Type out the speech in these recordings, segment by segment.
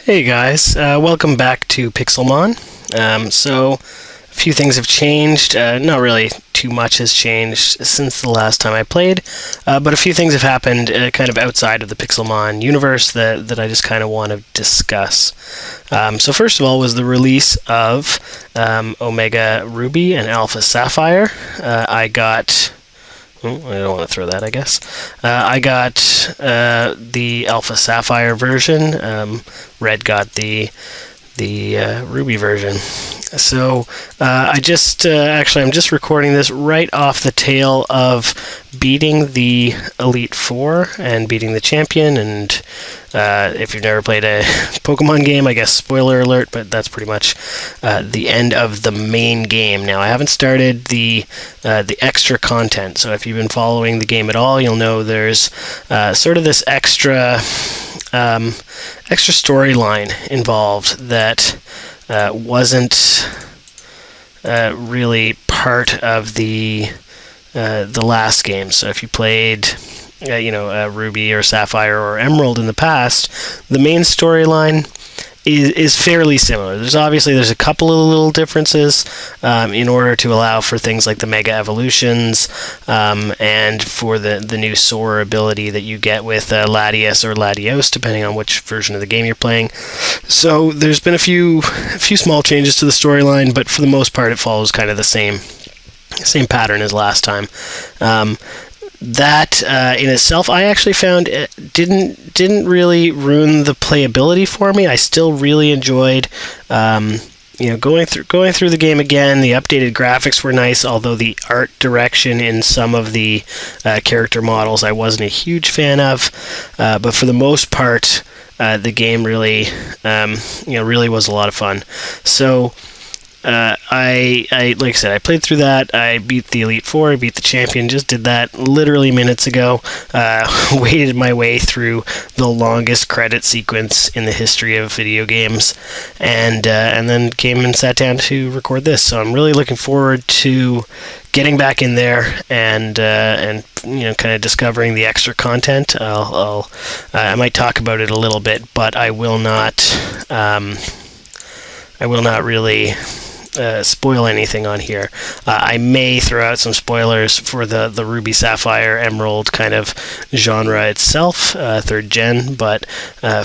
Hey guys, welcome back to Pixelmon. So, a few things have changed. Not really too much has changed since the last time I played, but a few things have happened kind of outside of the Pixelmon universe that I just kind of want to discuss. So first of all was the release of Omega Ruby and Alpha Sapphire. I got... I don't want to throw that, I guess. I got the Alpha Sapphire version. Red got the Ruby version. So I'm just recording this right off the tail of beating the Elite Four and beating the champion. And if you've never played a Pokemon game, I guess spoiler alert, but that's pretty much the end of the main game. Now I haven't started the extra content, so if you've been following the game at all, you'll know there's sort of this extra storyline involved that wasn't really part of the last game. So if you played Ruby or Sapphire or Emerald in the past, the main storyline is fairly similar. There's a couple of little differences in order to allow for things like the Mega Evolutions and for the new Soar ability that you get with Latias or Latios, depending on which version of the game you're playing. So there's been a few small changes to the storyline, but for the most part it follows kind of the same pattern as last time. That in itself, I actually found it didn't really ruin the playability for me. I still really enjoyed, going through the game again. The updated graphics were nice, although the art direction in some of the character models I wasn't a huge fan of. But for the most part, the game really was a lot of fun. So. I like I said, I played through that. I beat the Elite Four, I beat the champion, just did that literally minutes ago. Waited my way through the longest credit sequence in the history of video games, and then came and sat down to record this. So I'm really looking forward to getting back in there and kind of discovering the extra content. I might talk about it a little bit, but I will not really spoil anything on here. I may throw out some spoilers for the Ruby, Sapphire, Emerald kind of genre itself, third gen, but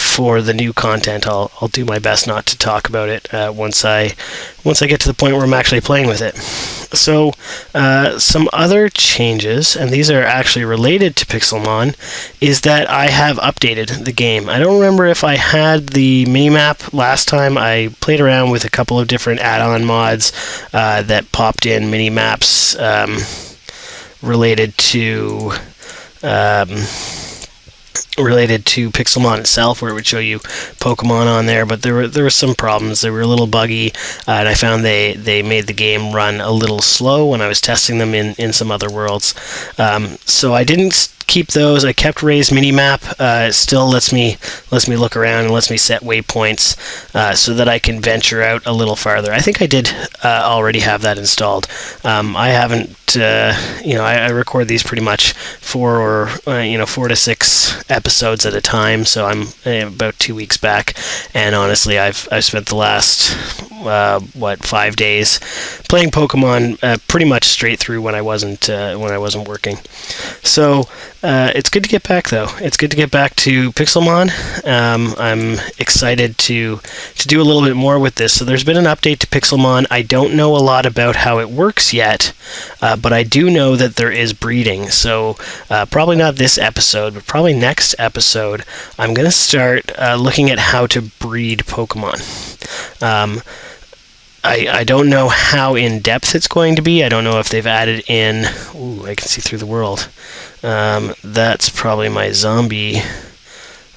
for the new content, I'll do my best not to talk about it once I get to the point where I'm actually playing with it. So some other changes, and these are actually related to Pixelmon, is that I have updated the game. I don't remember if I had the minimap last time. I played around with a couple of different add-on mods that popped in minimaps related to Pixelmon itself, where it would show you Pokemon on there, but there were some problems. They were a little buggy, and I found they made the game run a little slow when I was testing them in some other worlds. So I didn't keep those. I kept Ray's minimap. It still lets me look around and lets me set waypoints so that I can venture out a little farther. I think I did already have that installed. I haven't. I record these pretty much 4 to 6 episodes at a time. So I'm about 2 weeks back, and honestly, I've spent the last 5 days playing Pokemon pretty much straight through when I wasn't working. So it's good to get back, though. It's good to get back to Pixelmon. I'm excited to do a little bit more with this. So there's been an update to Pixelmon. I don't know a lot about how it works yet, but I do know that there is breeding. So probably not this episode, but probably next episode, I'm going to start looking at how to breed Pokemon. I don't know how in-depth it's going to be. I don't know if they've added in... Ooh, I can see through the world. That's probably my zombie...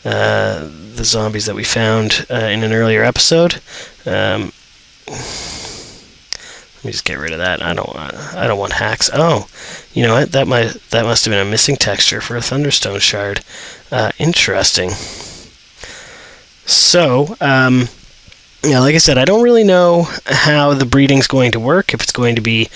the zombies that we found in an earlier episode. Let me just get rid of that. I don't want hacks. Oh, you know what? That must have been a missing texture for a Thunderstone shard. Interesting. So, Yeah, like I said, I don't really know how the breeding's going to work. If it's going to be,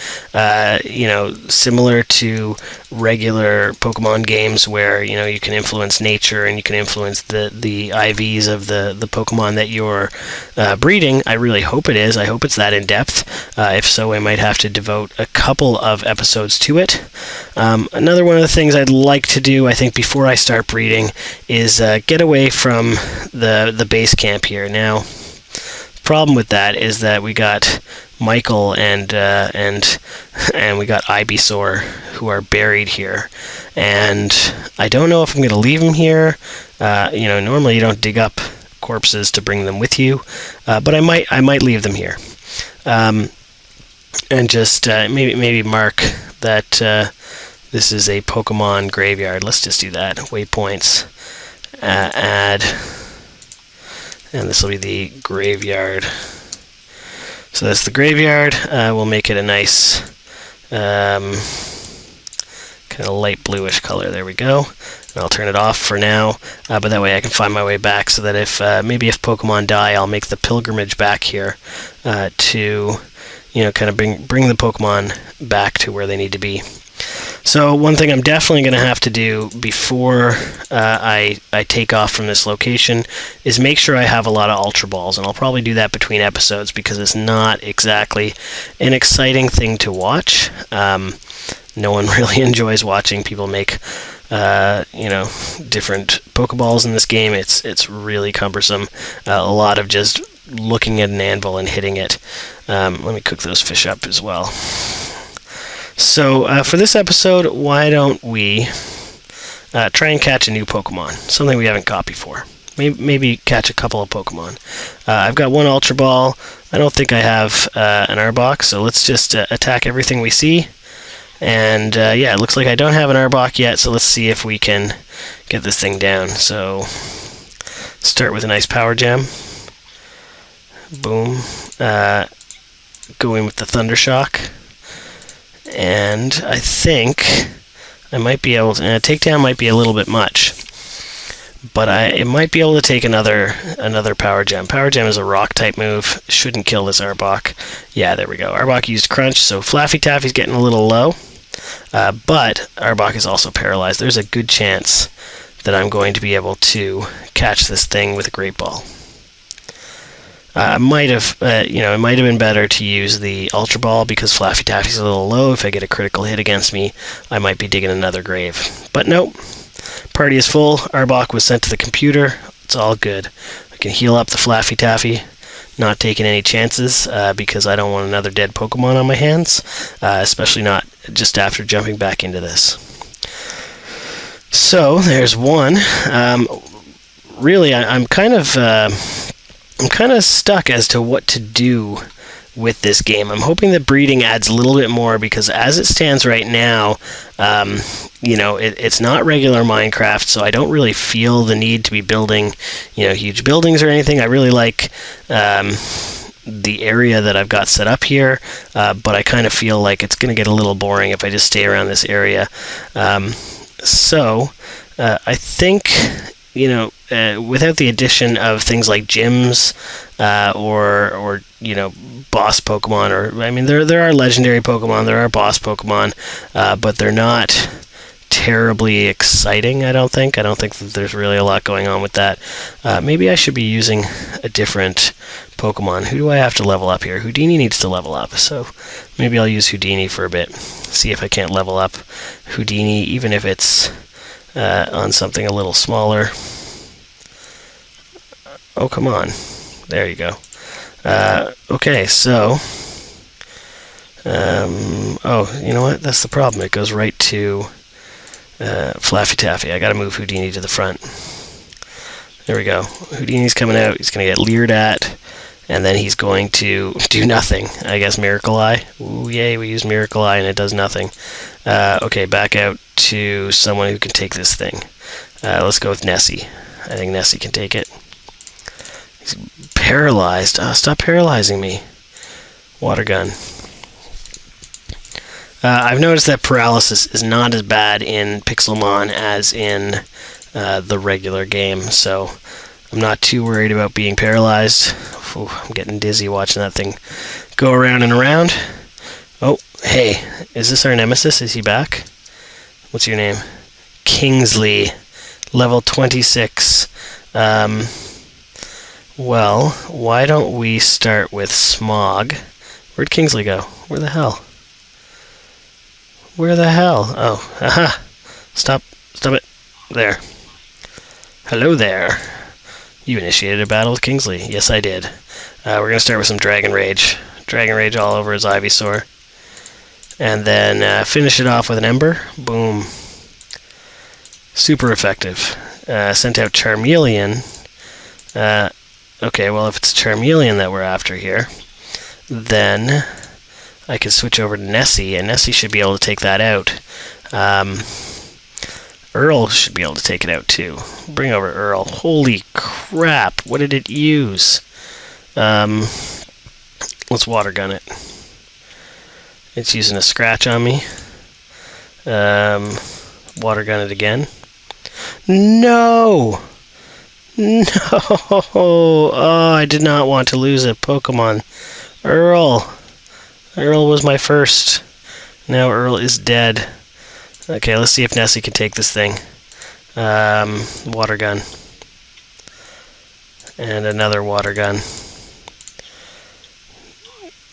similar to regular Pokemon games where you can influence nature and you can influence the IVs of the Pokemon that you're breeding. I really hope it is. I hope it's that in depth. If so, I might have to devote a couple of episodes to it. Another one of the things I'd like to do, I think, before I start breeding, is get away from the base camp here now. Problem with that is that we got Michael and we got Ivysaur who are buried here, and I don't know if I'm going to leave them here. Normally you don't dig up corpses to bring them with you, but I might leave them here, and just maybe mark that this is a Pokemon graveyard. Let's just do that. Waypoints, add. And this will be the graveyard. So that's the graveyard. We'll make it a nice kind of light bluish color. There we go. And I'll turn it off for now, but that way I can find my way back, so that if maybe if Pokemon die, I'll make the pilgrimage back here to kind of bring the Pokemon back to where they need to be. So one thing I'm definitely going to have to do before I take off from this location is make sure I have a lot of Ultra Balls, and I'll probably do that between episodes because it's not exactly an exciting thing to watch. No one really enjoys watching people make different Pokeballs in this game. It's really cumbersome. A lot of just looking at an anvil and hitting it. Let me cook those fish up as well. So for this episode, why don't we try and catch a new Pokemon, something we haven't caught before. Maybe catch a couple of Pokemon. I've got one Ultra Ball. I don't think I have an Arbok, so let's just attack everything we see. And yeah, it looks like I don't have an Arbok yet, so let's see if we can get this thing down. So start with a nice Power Gem. Boom. Go in with the Thunder Shock. And I think I might be able to... takedown might be a little bit much, but it might be able to take another Power Gem. Power Gem is a Rock-type move. Shouldn't kill this Arbok. Yeah, there we go. Arbok used Crunch, so Flaffy Taffy's getting a little low, but Arbok is also paralyzed. There's a good chance that I'm going to be able to catch this thing with a Great Ball. It might have been better to use the Ultra Ball because Flaffy Taffy's a little low. If I get a critical hit against me, I might be digging another grave. But nope. Party is full. Arbok was sent to the computer. It's all good. I can heal up the Flaffy Taffy. Not taking any chances because I don't want another dead Pokemon on my hands, especially not just after jumping back into this. So there's one. Really, I'm kind of stuck as to what to do with this game. I'm hoping that breeding adds a little bit more because as it stands right now, it's not regular Minecraft, so I don't really feel the need to be building, huge buildings or anything. I really like the area that I've got set up here, but I kind of feel like it's going to get a little boring if I just stay around this area. So I think... without the addition of things like gyms or boss Pokemon, there are legendary Pokemon, there are boss Pokemon, but they're not terribly exciting. I don't think that there's really a lot going on with that. Maybe I should be using a different Pokemon. Who do I have to level up here? Houdini needs to level up, so maybe I'll use Houdini for a bit. See if I can't level up Houdini, even if it's on something a little smaller. Oh, come on. There you go. Okay, so... oh, you know what? That's the problem. It goes right to Flaffy Taffy. I gotta move Houdini to the front. There we go. Houdini's coming out. He's gonna get leered at, and then he's going to do nothing. I guess Miracle Eye. Ooh, yay, we use Miracle Eye, and it does nothing. Okay, back out to someone who can take this thing. Let's go with Nessie. I think Nessie can take it. He's paralyzed. Oh, stop paralyzing me. Water gun. I've noticed that paralysis is not as bad in Pixelmon as in the regular game, so I'm not too worried about being paralyzed. Ooh, I'm getting dizzy watching that thing go around and around. Oh, hey, is this our nemesis? Is he back? What's your name? Kingsley, level 26. Well, why don't we start with Smog? Where'd Kingsley go? Where the hell? Where the hell? Oh, aha! Stop it. There. Hello there. You initiated a battle with Kingsley. Yes, I did. We're going to start with some Dragon Rage. Dragon Rage all over his Ivysaur. And then finish it off with an Ember. Boom. Super effective. Sent out Charmeleon. Okay, well, if it's Charmeleon that we're after here, then I can switch over to Nessie, and Nessie should be able to take that out. Earl should be able to take it out too. Bring over Earl. Holy crap, what did it use? Let's water gun it. It's using a scratch on me. Water gun it again. No! No! Oh, I did not want to lose a Pokemon. Earl! Earl was my first. Now Earl is dead. Okay, let's see if Nessie can take this thing. Water gun. And another water gun.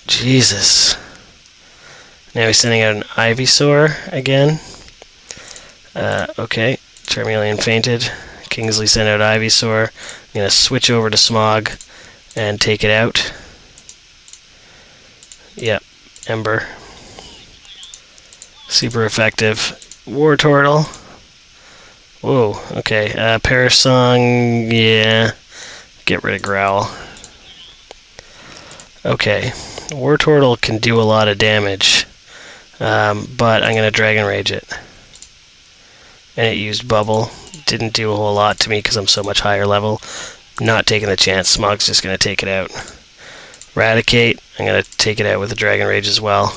Jesus. Now he's sending out an Ivysaur again. Okay, Charmeleon fainted. Kingsley sent out Ivysaur. I'm going to switch over to Smog and take it out. Yep, Ember. Super effective. Wartortle. Whoa, okay. Perish Song, yeah. Get rid of Growl. Okay, Wartortle can do a lot of damage, but I'm going to Dragon Rage it. And it used Bubble. Didn't do a whole lot to me because I'm so much higher level. Not taking the chance. Smog's just going to take it out. Raticate. I'm going to take it out with the Dragon Rage as well.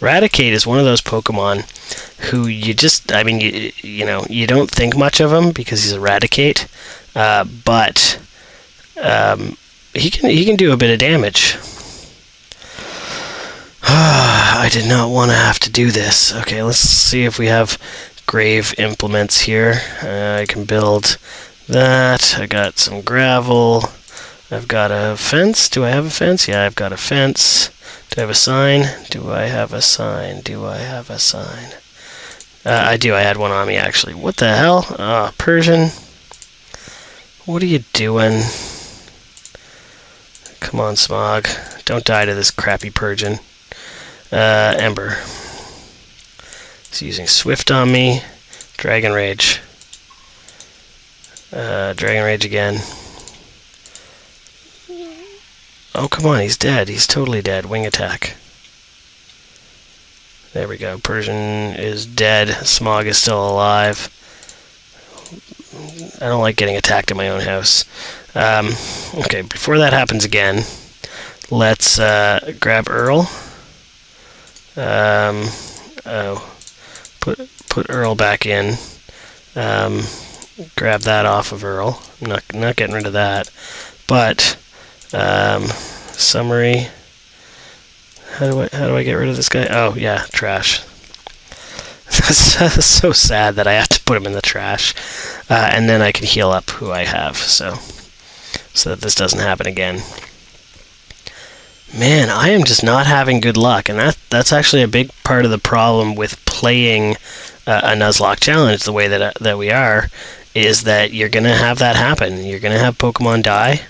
Raticate is one of those Pokemon who you just, I mean, you know, you don't think much of him because he's a Raticate, but he can do a bit of damage. I did not want to have to do this. Okay, let's see if we have grave implements here. I can build that. I got some gravel. I've got a fence. Do I have a fence? Yeah, I've got a fence. Do I have a sign? Do I have a sign? Do I have a sign? I do. I had one on me, actually. What the hell? Persian. What are you doing? Come on, Smog. Don't die to this crappy Persian. Ember. He's using Swift on me. Dragon Rage. Dragon Rage again. Oh, come on, he's dead. He's totally dead. Wing attack. There we go. Persian is dead. Smog is still alive. I don't like getting attacked in my own house. Okay, before that happens again, let's grab Earl. Put Earl back in. Grab that off of Earl. I'm not getting rid of that. But summary. How do I get rid of this guy? Oh yeah, trash. That's so sad that I have to put him in the trash, and then I can heal up who I have, so that this doesn't happen again. Man, I am just not having good luck, and that's actually a big part of the problem with playing a Nuzlocke challenge the way that we are, is that you're gonna have that happen. You're gonna have Pokemon die.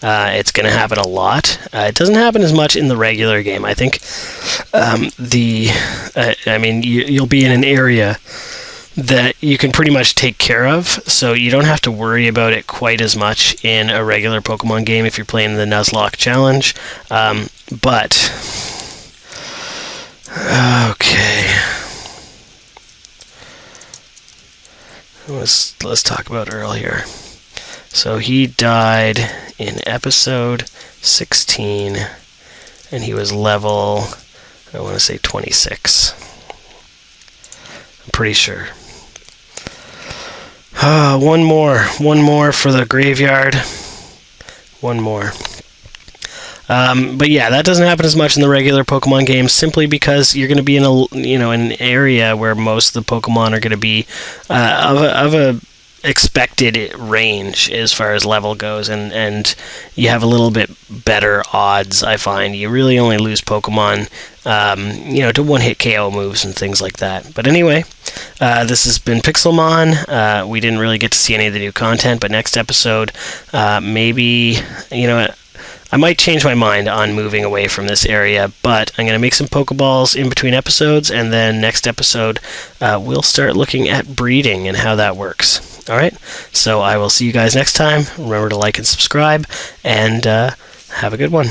It's going to happen a lot. It doesn't happen as much in the regular game. I think I mean, you'll be in an area that you can pretty much take care of, so you don't have to worry about it quite as much in a regular Pokemon game if you're playing the Nuzlocke challenge. But okay, let's talk about Earl here. So he died in episode 16, and he was level, I want to say 26. I'm pretty sure. One more for the graveyard. one more. But yeah, that doesn't happen as much in the regular Pokemon games, simply because you're going to be in an area where most of the Pokemon are going to be of a expected range as far as level goes, and you have a little bit better odds. I find you really only lose Pokemon to one-hit KO moves and things like that. But anyway, this has been Pixelmon. We didn't really get to see any of the new content, but next episode, maybe, I might change my mind on moving away from this area, but I'm going to make some Pokeballs in between episodes, and then next episode we'll start looking at breeding and how that works. Alright, so I will see you guys next time. Remember to like and subscribe, and have a good one.